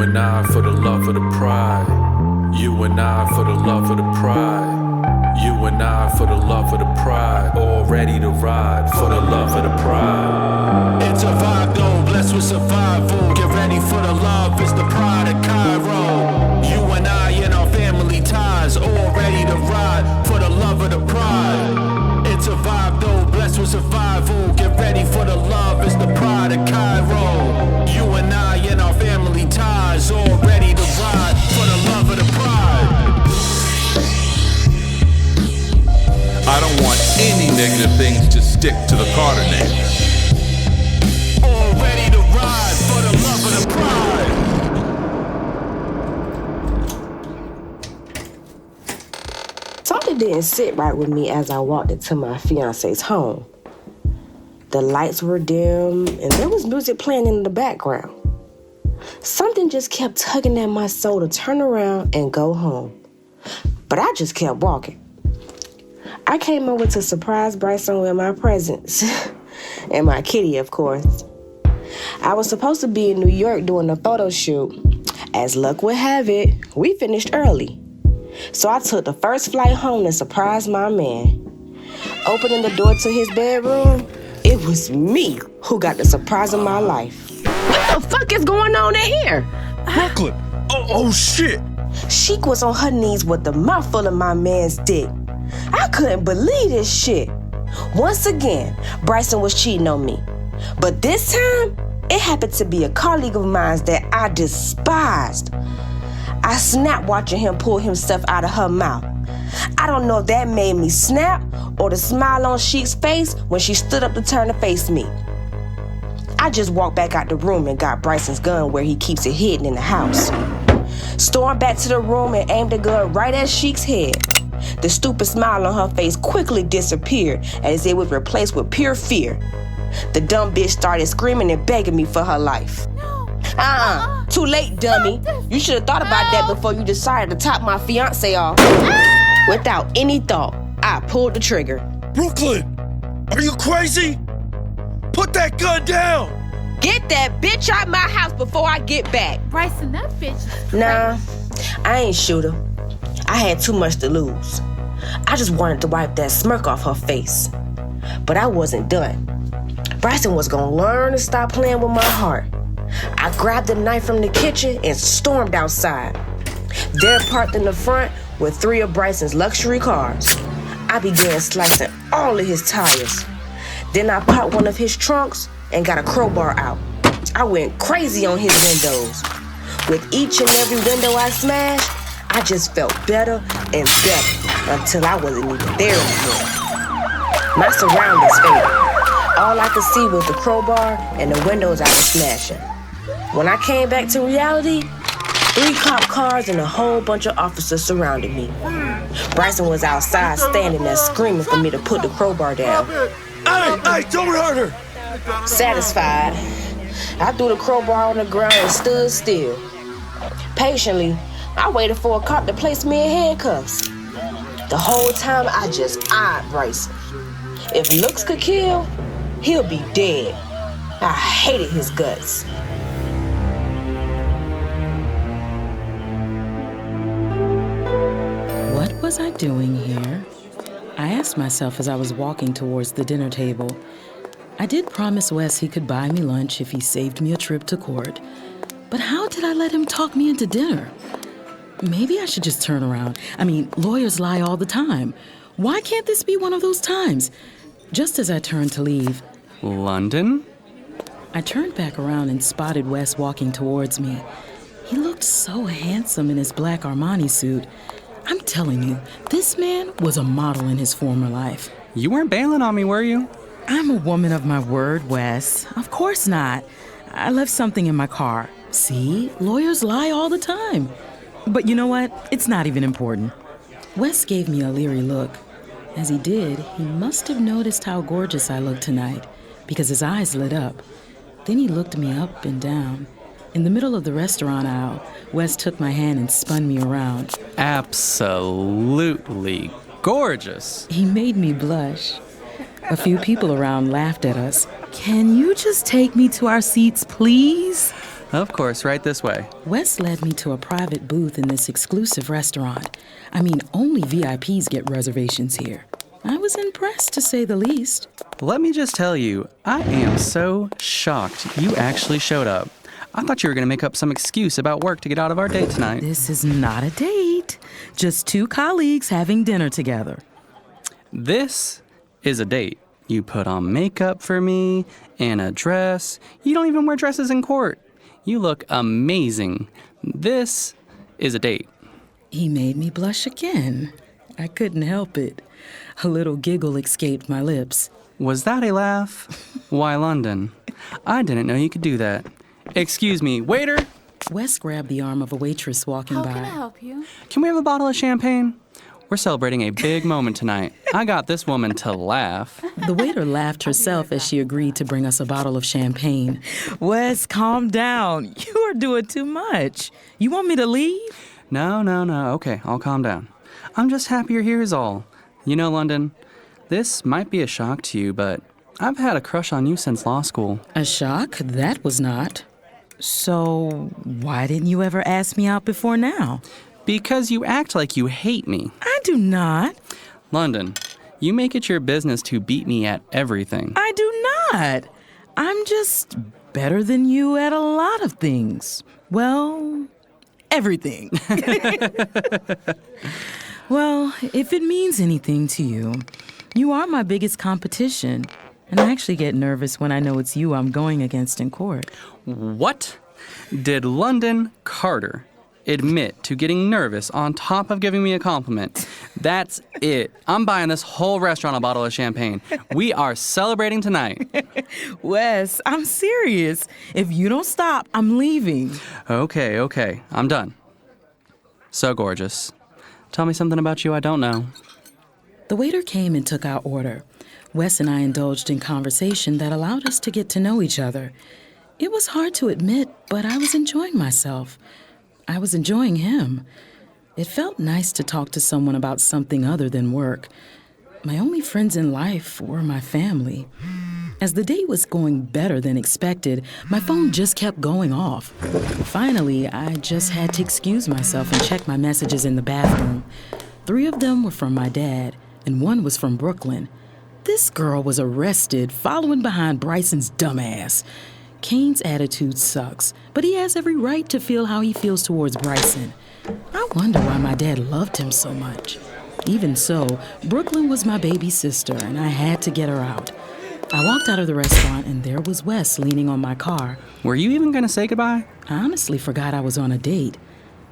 and I for the love of the pride. You and I for the love of the pride. You and I for the love of the pride. All ready to ride for the love of the pride. It's a vibe though, blessed with survival. Get ready for the love, it's the pride of Kyro. You and I in our family ties. All ready to ride for the love of the pride. It's a vibe though, blessed with survival. Get ready for the love, it's the pride of Kyro. You and I in our family ties. All ready to ride for the love of the pride. I don't want any negative things to stick to the Carter name. All ready to ride for the love of the pride. Something didn't sit right with me as I walked into my fiance's home. The lights were dim and there was music playing in the background. Something just kept tugging at my soul to turn around and go home. But I just kept walking. I came over to surprise Bryson with my presents. And my kitty, of course. I was supposed to be in New York doing a photo shoot. As luck would have it, we finished early. So I took the first flight home to surprise my man. Opening the door to his bedroom, it was me who got the surprise of my life. What the fuck is going on in here? Brooklyn! Oh shit! Sheik was on her knees with the mouthful of my man's dick. I couldn't believe this shit. Once again, Bryson was cheating on me. But this time, it happened to be a colleague of mine that I despised. I snapped watching him pull himself out of her mouth. I don't know if that made me snap or the smile on Sheik's face when she stood up to turn to face me. I just walked back out the room and got Bryson's gun where he keeps it hidden in the house. Stormed back to the room and aimed the gun right at Sheik's head. The stupid smile on her face quickly disappeared as it was replaced with pure fear. The dumb bitch started screaming and begging me for her life. Too late, dummy. You should have thought about that before you decided to top my fiance off. Without any thought, I pulled the trigger. Brooklyn! Are you crazy? Put that gun down! Get that bitch out my house before I get back. Bryson, that bitch is crazy. Nah, I ain't shoot her. I had too much to lose. I just wanted to wipe that smirk off her face. But I wasn't done. Bryson was gonna learn to stop playing with my heart. I grabbed a knife from the kitchen and stormed outside. There, parked in the front, were 3 of Bryson's luxury cars. I began slicing all of his tires. Then I popped one of his trunks and got a crowbar out. I went crazy on his windows. With each and every window I smashed, I just felt better and better until I wasn't even there anymore. My surroundings faded. All I could see was the crowbar and the windows I was smashing. When I came back to reality, 3 cop cars and a whole bunch of officers surrounded me. Bryson was outside standing there screaming for me to put the crowbar down. Hey, don't hurt her! Satisfied, I threw the crowbar on the ground and stood still. Patiently, I waited for a cop to place me in handcuffs. The whole time I just eyed Bryson. If looks could kill, he'll be dead. I hated his guts. What was I doing here? I asked myself as I was walking towards the dinner table. I did promise Wes he could buy me lunch if he saved me a trip to court. But how did I let him talk me into dinner? Maybe I should just turn around. I mean, lawyers lie all the time. Why can't this be one of those times? Just as I turned to leave, London? I turned back around and spotted Wes walking towards me. He looked so handsome in his black Armani suit. I'm telling you, this man was a model in his former life. You weren't bailing on me, were you? I'm a woman of my word, Wes. Of course not. I left something in my car. See, lawyers lie all the time. But you know what? It's not even important. Wes gave me a leery look. As he did, he must have noticed how gorgeous I looked tonight, because his eyes lit up. Then he looked me up and down. In the middle of the restaurant aisle, Wes took my hand and spun me around. Absolutely gorgeous. He made me blush. A few people around laughed at us. Can you just take me to our seats, please? Of course, right this way. Wes led me to a private booth in this exclusive restaurant. I mean, only VIPs get reservations here. I was impressed, to say the least. Let me just tell you, I am so shocked you actually showed up. I thought you were going to make up some excuse about work to get out of our date tonight. This is not a date. Just two colleagues having dinner together. This is a date. You put on makeup for me and a dress. You don't even wear dresses in court. You look amazing. This is a date. He made me blush again. I couldn't help it. A little giggle escaped my lips. Was that a laugh? Why, London? I didn't know you could do that. Excuse me, waiter? Wes grabbed the arm of a waitress walking by. How can I help you? Can we have a bottle of champagne? We're celebrating a big moment tonight. I got this woman to laugh. The waiter laughed herself as she agreed to bring us a bottle of champagne. Wes, calm down. You are doing too much. You want me to leave? No. Okay, I'll calm down. I'm just happy you're here is all. You know, London, this might be a shock to you, but I've had a crush on you since law school. A shock? That was not. So, why didn't you ever ask me out before now? Because you act like you hate me. I do not. London, you make it your business to beat me at everything. I do not. I'm just better than you at a lot of things. Well, everything. Well, if it means anything to you, you are my biggest competition. And I actually get nervous when I know it's you I'm going against in court. What? Did London Carter admit to getting nervous on top of giving me a compliment? That's it. I'm buying this whole restaurant a bottle of champagne. We are celebrating tonight. Wes, I'm serious. If you don't stop, I'm leaving. Okay. I'm done. So gorgeous. Tell me something about you I don't know. The waiter came and took our order. Wes and I indulged in conversation that allowed us to get to know each other. It was hard to admit, but I was enjoying myself. I was enjoying him. It felt nice to talk to someone about something other than work. My only friends in life were my family. As the date was going better than expected, my phone just kept going off. Finally, I just had to excuse myself and check my messages in the bathroom. 3 of them were from my dad, and 1 was from Brooklyn. This girl was arrested following behind Bryson's dumbass. Kane's attitude sucks, but he has every right to feel how he feels towards Bryson. I wonder why my dad loved him so much. Even so, Brooklyn was my baby sister, and I had to get her out. I walked out of the restaurant, and there was Wes leaning on my car. Were you even going to say goodbye? I honestly forgot I was on a date.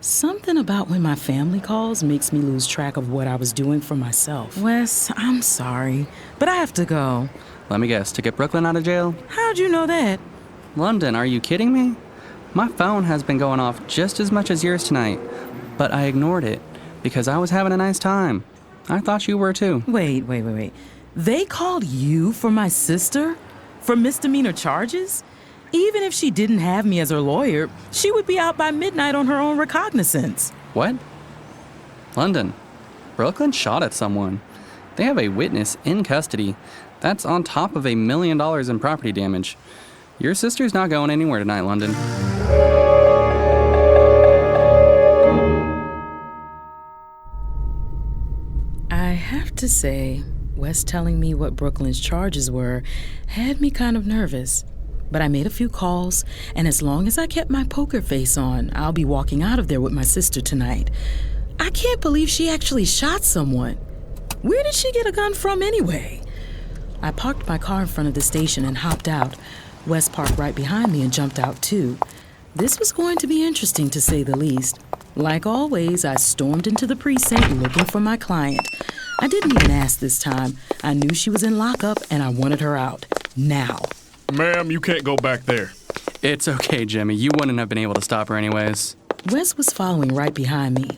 Something about when my family calls makes me lose track of what I was doing for myself. Wes, I'm sorry, but I have to go. Let me guess, to get Brooklyn out of jail? How'd you know that? London, are you kidding me? My phone has been going off just as much as yours tonight, but I ignored it because I was having a nice time. I thought you were too. Wait. They called you for my sister? For misdemeanor charges? Even if she didn't have me as her lawyer, she would be out by midnight on her own recognizance. What? London, Brooklyn shot at someone. They have a witness in custody. That's on top of $1 million in property damage. Your sister's not going anywhere tonight, London. I have to say, Wes telling me what Brooklyn's charges were had me kind of nervous. But I made a few calls, and as long as I kept my poker face on, I'll be walking out of there with my sister tonight. I can't believe she actually shot someone. Where did she get a gun from anyway? I parked my car in front of the station and hopped out. Wes parked right behind me and jumped out too. This was going to be interesting, to say the least. Like always, I stormed into the precinct looking for my client. I didn't even ask this time. I knew she was in lockup, and I wanted her out. Now. Ma'am, you can't go back there. It's okay, Jimmy. You wouldn't have been able to stop her anyways. Wes was following right behind me.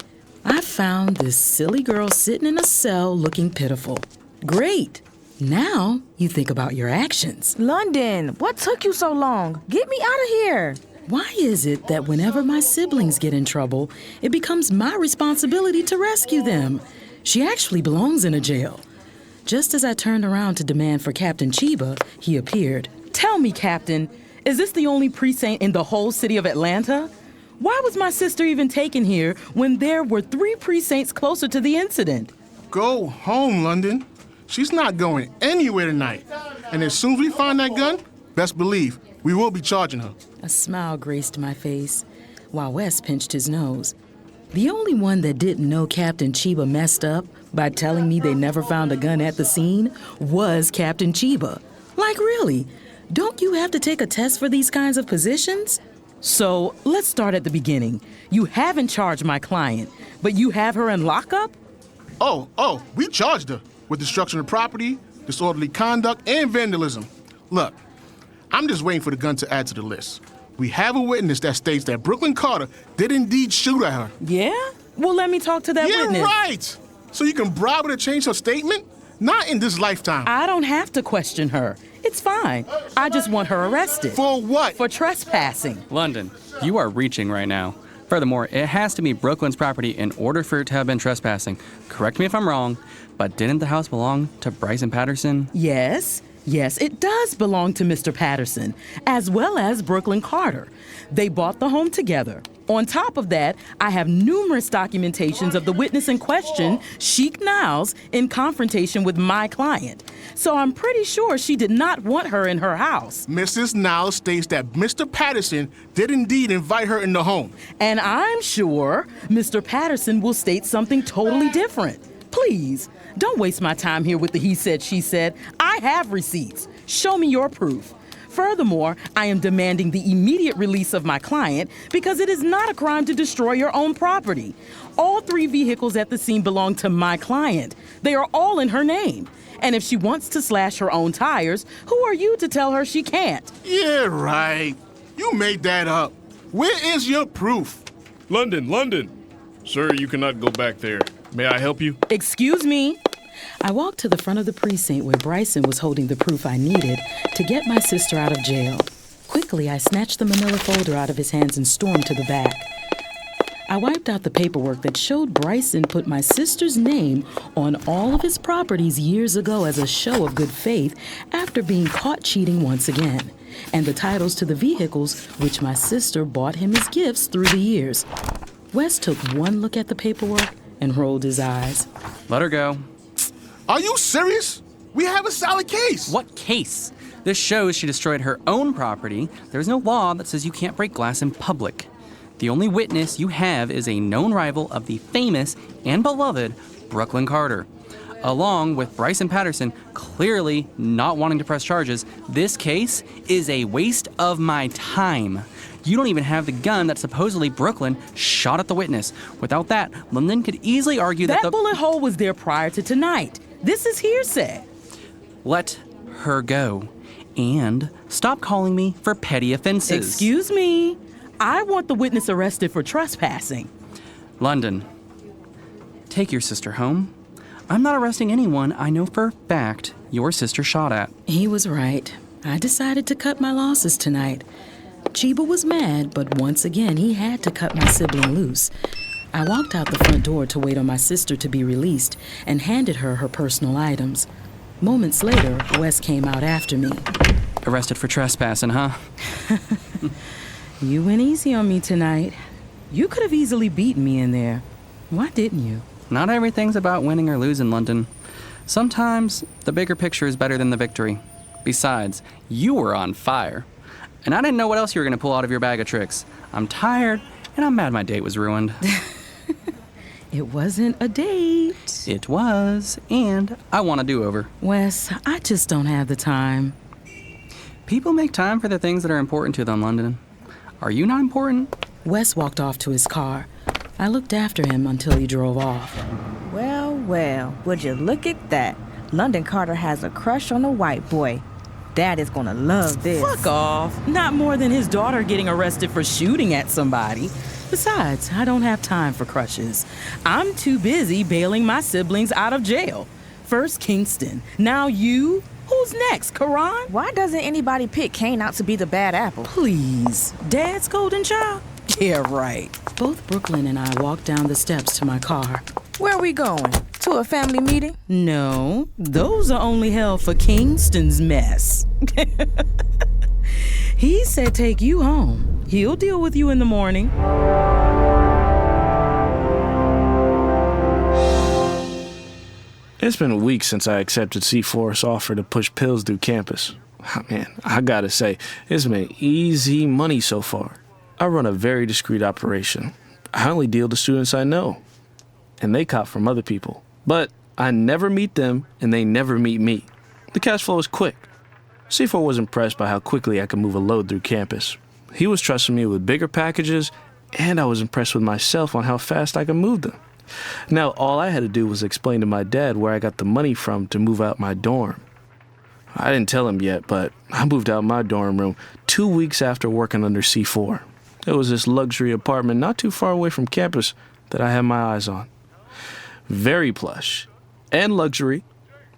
I found this silly girl sitting in a cell looking pitiful. Great. Now you think about your actions. London, what took you so long? Get me out of here. Why is it that whenever my siblings get in trouble, it becomes my responsibility to rescue them? She actually belongs in a jail. Just as I turned around to demand for Captain Chiba, he appeared. Tell me, Captain, Is this the only precinct in the whole city of Atlanta? Why was my sister even taken here when there were 3 precincts closer to the incident? Go home, London. She's not going anywhere tonight. And as soon as we find that gun, best believe we will be charging her. A smile graced my face, while Wes pinched his nose. The only one that didn't know Captain Chiba messed up by telling me they never found a gun at the scene was Captain Chiba. Like, really? Don't you have to take a test for these kinds of positions? So, let's start at the beginning. You haven't charged my client, but you have her in lockup? Oh, we charged her with destruction of property, disorderly conduct, and vandalism. Look, I'm just waiting for the gun to add to the list. We have a witness that states that Brooklyn Carter did indeed shoot at her. Yeah? Well, let me talk to that witness. Yeah, right! So you can bribe her to change her statement? Not in this lifetime. I don't have to question her. It's fine. I just want her arrested. For what? For trespassing. London, you are reaching right now. Furthermore, it has to be Brooklyn's property in order for it to have been trespassing. Correct me if I'm wrong, but didn't the house belong to Bryson Patterson? Yes, it does belong to Mr. Patterson, as well as Brooklyn Carter. They bought the home together. On top of that, I have numerous documentations of the witness in question, Sheik Niles, in confrontation with my client. So I'm pretty sure she did not want her in her house. Mrs. Niles states that Mr. Patterson did indeed invite her in the home. And I'm sure Mr. Patterson will state something totally different. Please, don't waste my time here with the he said, she said. I have receipts. Show me your proof. Furthermore, I am demanding the immediate release of my client because it is not a crime to destroy your own property. All 3 vehicles at the scene belong to my client. They are all in her name. And if she wants to slash her own tires, who are you to tell her she can't? Yeah, right. You made that up. Where is your proof? London. Sir, you cannot go back there. May I help you? Excuse me. I walked to the front of the precinct where Bryson was holding the proof I needed to get my sister out of jail. Quickly, I snatched the manila folder out of his hands and stormed to the back. I wiped out the paperwork that showed Bryson put my sister's name on all of his properties years ago as a show of good faith after being caught cheating once again, and the titles to the vehicles which my sister bought him as gifts through the years. Wes took one look at the paperwork and rolled his eyes. Let her go. Are you serious? We have a solid case. What case? This shows she destroyed her own property. There's no law that says you can't break glass in public. The only witness you have is a known rival of the famous and beloved Brooklyn Carter. Along with Bryson Patterson clearly not wanting to press charges, this case is a waste of my time. You don't even have the gun that supposedly Brooklyn shot at the witness. Without that, London could easily argue that the bullet hole was there prior to tonight. This is hearsay. Let her go. And stop calling me for petty offenses. Excuse me. I want the witness arrested for trespassing. London, take your sister home. I'm not arresting anyone I know for a fact your sister shot at. He was right. I decided to cut my losses tonight. Chiba was mad, but once again, he had to cut my sibling loose. I walked out the front door to wait on my sister to be released and handed her her personal items. Moments later, Wes came out after me. Arrested for trespassing, huh? You went easy on me tonight. You could have easily beaten me in there. Why didn't you? Not everything's about winning or losing, London. Sometimes the bigger picture is better than the victory. Besides, you were on fire. And I didn't know what else you were going to pull out of your bag of tricks. I'm tired, and I'm mad my date was ruined. It wasn't a date. It was, and I want a do-over. Wes, I just don't have the time. People make time for the things that are important to them, London. Are you not important? Wes walked off to his car. I looked after him until he drove off. Well, would you look at that? London Carter has a crush on a white boy. Dad is gonna love this. Fuck off. Not more than his daughter getting arrested for shooting at somebody. Besides, I don't have time for crushes. I'm too busy bailing my siblings out of jail. First Kingston, now you. Who's next, Koran? Why doesn't anybody pick Kane out to be the bad apple? Please. Dad's golden child? Yeah, right. Both Brooklyn and I walked down the steps to my car. Where are we going? To a family meeting? No, those are only held for Kingston's mess. He said take you home. He'll deal with you in the morning. It's been weeks since I accepted C4's offer to push pills through campus. Man, I gotta say, it's been easy money so far. I run a very discreet operation. I only deal to students I know, and they cop from other people. But I never meet them, and they never meet me. The cash flow is quick. C4 was impressed by how quickly I could move a load through campus. He was trusting me with bigger packages, and I was impressed with myself on how fast I could move them. Now, all I had to do was explain to my dad where I got the money from to move out my dorm. I didn't tell him yet, but I moved out my dorm room 2 weeks after working under C4. It was this luxury apartment not too far away from campus that I had my eyes on. Very plush and luxury,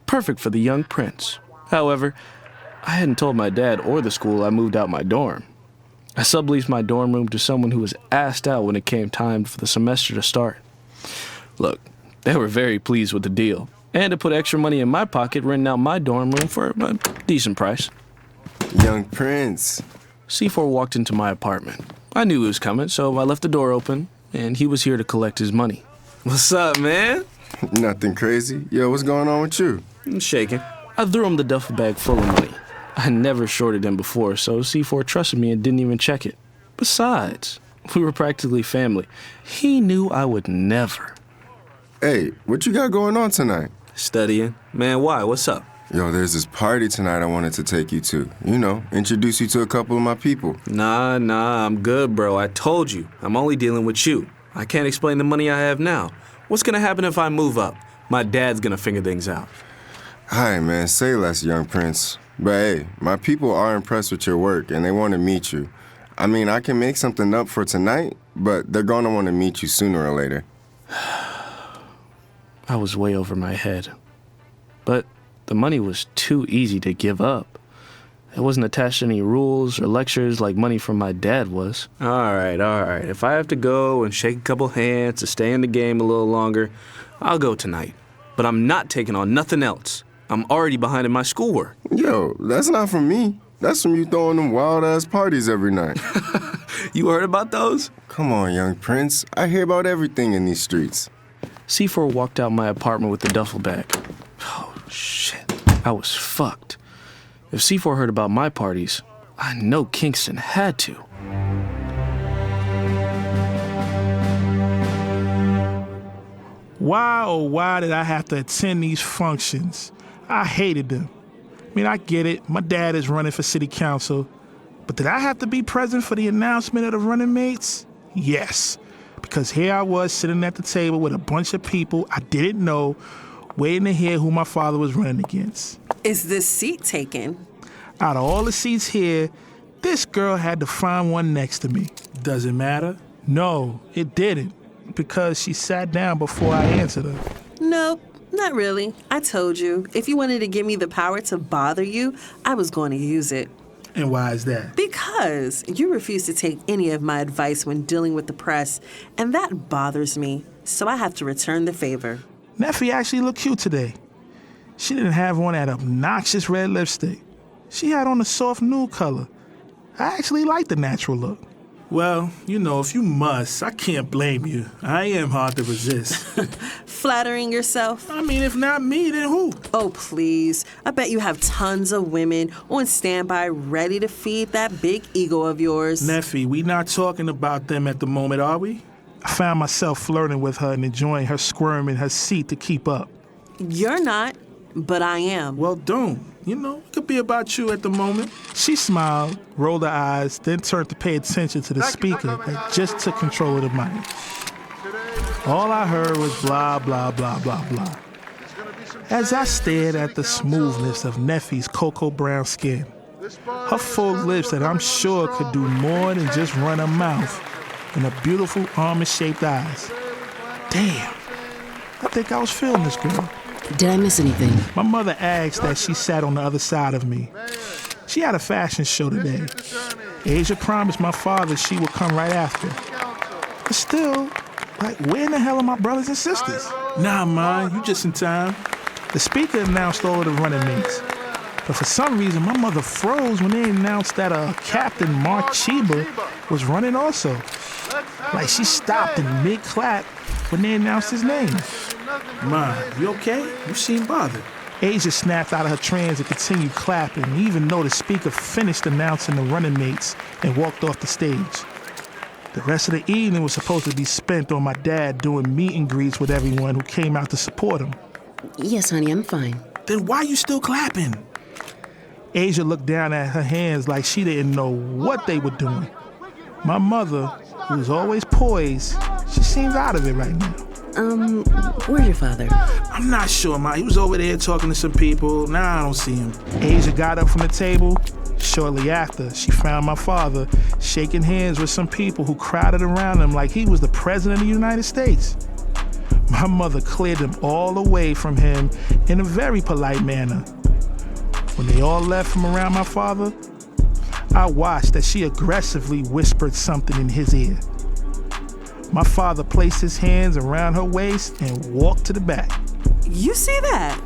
perfect for the young prince. However, I hadn't told my dad or the school I moved out my dorm. I subleased my dorm room to someone who was assed out when it came time for the semester to start. Look, they were very pleased with the deal, and to put extra money in my pocket, renting out my dorm room for a decent price. Young Prince. C4 walked into my apartment. I knew he was coming, so I left the door open, and he was here to collect his money. What's up, man? Nothing crazy. Yo, what's going on with you? I'm shaking. I threw him the duffel bag full of money. I never shorted him before, so C4 trusted me and didn't even check it. Besides, we were practically family. He knew I would never. Hey, what you got going on tonight? Studying. Man, why? What's up? Yo, there's this party tonight I wanted to take you to. You know, introduce you to a couple of my people. Nah, I'm good, bro. I told you. I'm only dealing with you. I can't explain the money I have now. What's gonna happen if I move up? My dad's gonna figure things out. All right, man, say less, young prince. But hey, my people are impressed with your work, and they want to meet you. I mean, I can make something up for tonight, but they're gonna want to meet you sooner or later. I was way over my head. But the money was too easy to give up. It wasn't attached to any rules or lectures like money from my dad was. All right. If I have to go and shake a couple hands to stay in the game a little longer, I'll go tonight. But I'm not taking on nothing else. I'm already behind in my schoolwork. Yo, that's not from me. That's from you throwing them wild-ass parties every night. You heard about those? Come on, young prince. I hear about everything in these streets. C4 walked out my apartment with the duffel bag. Oh, shit. I was fucked. If C4 heard about my parties, I know Kingston had to. Why, oh, why did I have to attend these functions? I hated them. I mean, I get it. My dad is running for city council. But did I have to be present for the announcement of the running mates? Yes. Because here I was sitting at the table with a bunch of people I didn't know, waiting to hear who my father was running against. Is this seat taken? Out of all the seats here, this girl had to find one next to me. Does it matter? No, it didn't. Because she sat down before I answered her. Nope, not really. I told you, if you wanted to give me the power to bother you, I was going to use it. And why is that? Because you refuse to take any of my advice when dealing with the press, and that bothers me, so I have to return the favor. Neffi actually looked cute today. She didn't have on that obnoxious red lipstick. She had on a soft nude color. I actually like the natural look. Well, you know, if you must, I can't blame you. I am hard to resist. Flattering yourself? I mean, if not me, then who? Oh, please. I bet you have tons of women on standby ready to feed that big ego of yours. Neffi, we not talking about them at the moment, are we? I found myself flirting with her and enjoying her squirm in her seat to keep up. You're not, but I am. Well, don't. You know, it could be about you at the moment. She smiled, rolled her eyes, then turned to pay attention to the speaker that just took control of the mic. All I heard was blah, blah, blah, blah, blah. As I stared at the smoothness of Neffi's cocoa brown skin, her full lips that I'm sure could do more than just run her mouth, and her beautiful almond-shaped eyes. Damn, I think I was feeling this girl. Did I miss anything? My mother asked that she sat on the other side of me. She had a fashion show today. Asia promised my father she would come right after. But still, like, where in the hell are my brothers and sisters? Nah, man, you just in time. The speaker announced all of the running mates. But for some reason, my mother froze when they announced that Captain Mark Chiba was running also. Like she stopped in mid-clap when they announced his name. Ma, you okay? You seem bothered. Asia snapped out of her trance and continued clapping, even though the speaker finished announcing the running mates and walked off the stage. The rest of the evening was supposed to be spent on my dad doing meet and greets with everyone who came out to support him. Yes, honey, I'm fine. Then why you still clapping? Asia looked down at her hands like she didn't know what they were doing. My mother, who was always poised, she seems out of it right now. Where's your father? I'm not sure, Ma. He was over there talking to some people. Now I don't see him. Asia got up from the table. Shortly after, she found my father shaking hands with some people who crowded around him like he was the president of the United States. My mother cleared them all away from him in a very polite manner. When they all left from around my father, I watched as she aggressively whispered something in his ear. My father placed his hands around her waist and walked to the back. You see that?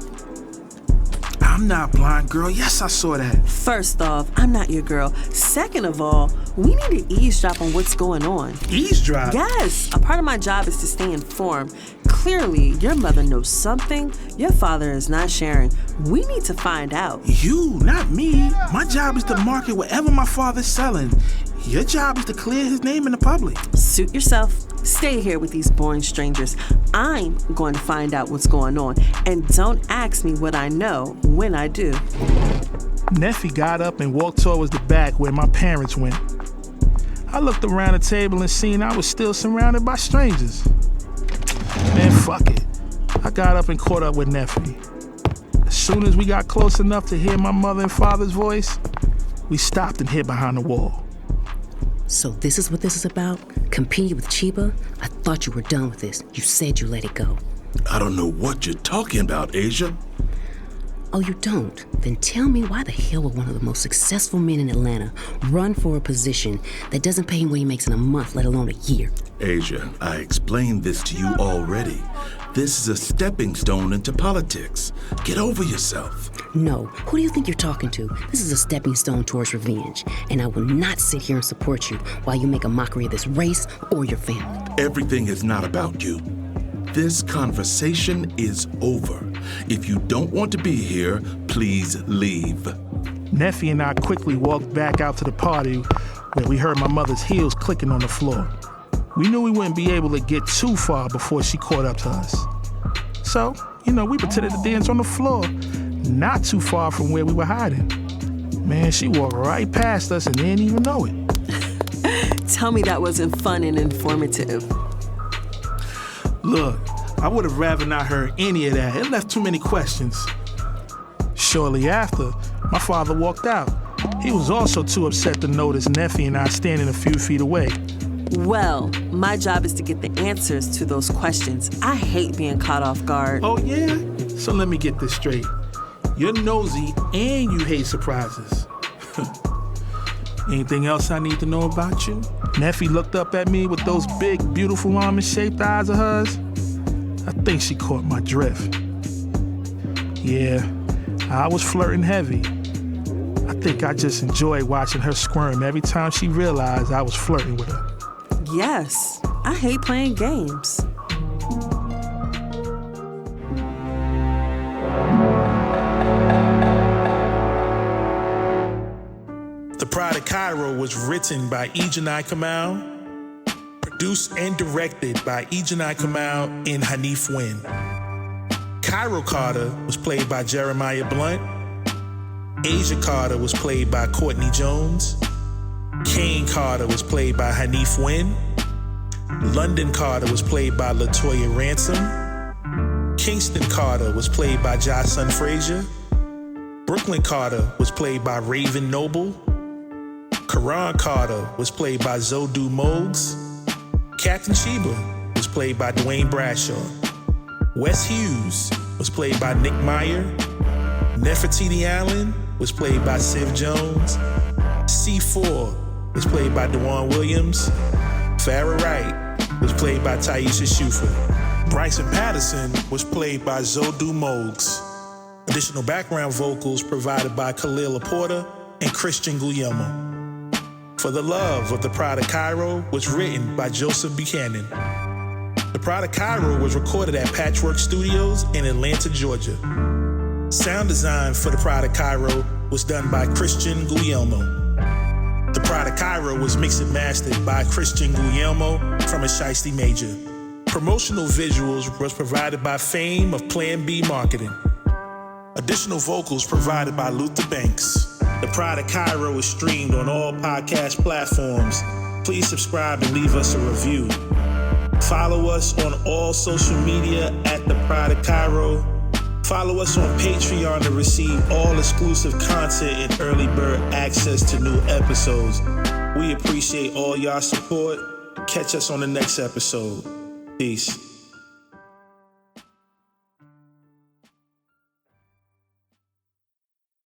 I'm not blind, girl. Yes, I saw that. First off, I'm not your girl. Second of all, we need to eavesdrop on what's going on. Eavesdrop? Yes. A part of my job is to stay informed. Clearly, your mother knows something your father is not sharing. We need to find out. You, not me. My job is to market whatever my father's selling. Your job is to clear his name in the public. Suit yourself. Stay here with these boring strangers. I'm going to find out what's going on. And don't ask me what I know when I do. Neffi got up and walked towards the back where my parents went. I looked around the table and seen I was still surrounded by strangers. Man, fuck it. I got up and caught up with Neffi. As soon as we got close enough to hear my mother and father's voice, we stopped and hid behind the wall. So this is what this is about? Competing with Chiba? I thought you were done with this. You said you let it go. I don't know what you're talking about, Asia. Oh, you don't? Then tell me why the hell would one of the most successful men in Atlanta run for a position that doesn't pay him what he makes in a month, let alone a year? Asia, I explained this to you already. This is a stepping stone into politics. Get over yourself. No. Who do you think you're talking to? This is a stepping stone towards revenge. And I will not sit here and support you while you make a mockery of this race or your family. Everything is not about you. This conversation is over. If you don't want to be here, please leave. Neffi and I quickly walked back out to the party where we heard my mother's heels clicking on the floor. We knew we wouldn't be able to get too far before she caught up to us. So, we pretended to dance on the floor, not too far from where we were hiding. Man, she walked right past us and didn't even know it. Tell me that wasn't fun and informative. Look, I would have rather not heard any of that. It left too many questions. Shortly after, my father walked out. He was also too upset to notice Neffi and I standing a few feet away. Well, my job is to get the answers to those questions. I hate being caught off guard. Oh, yeah? So let me get this straight. You're nosy and you hate surprises. Anything else I need to know about you? Neffi looked up at me with those big, beautiful almond-shaped eyes of hers. I think she caught my drift. Yeah, I was flirting heavy. I think I just enjoyed watching her squirm every time she realized I was flirting with her. Yes, I hate playing games. The Pride of Kyro was written by Ejanai Kamal, produced and directed by Ejanai Kamal and Hanif Wynn. Kyro Carter was played by Jeremiah Blunt. Asia Carter was played by Courtney Jones. Kane Carter was played by Hanif Wynn. London Carter was played by LaToya Ransom. Kingston Carter was played by Jocelyn Frazier. Brooklyn Carter was played by Raven Noble. Koran Carter was played by Zodu Mogs. Captain Chiba was played by Dwayne Bradshaw. Wes Hughes was played by Nick Meyer. Nefertiti Allen was played by Siv Jones. C4 was played by DeJuan Williams. Farrah Wright was played by Taisha Shufer. Bryson Patterson was played by Zodu Mogs. Additional background vocals provided by Khalil Laporta and Christian Guillermo. For the Love of the Pride of Kyro was written by Joseph Buchanan. The Pride of Kyro was recorded at Patchwork Studios in Atlanta, Georgia. Sound design for The Pride of Kyro was done by Christian Guillermo. The Pride of Kyro was mixed and mastered by Christian Guillermo from a Shiesty Major. Promotional visuals was provided by Fame of Plan B Marketing. Additional vocals provided by Luther Banks. The Pride of Kyro is streamed on all podcast platforms. Please subscribe and leave us a review. Follow us on all social media at The Pride of Kyro. Follow us on Patreon to receive all exclusive content and early bird access to new episodes. We appreciate all y'all support. Catch us on the next episode. Peace.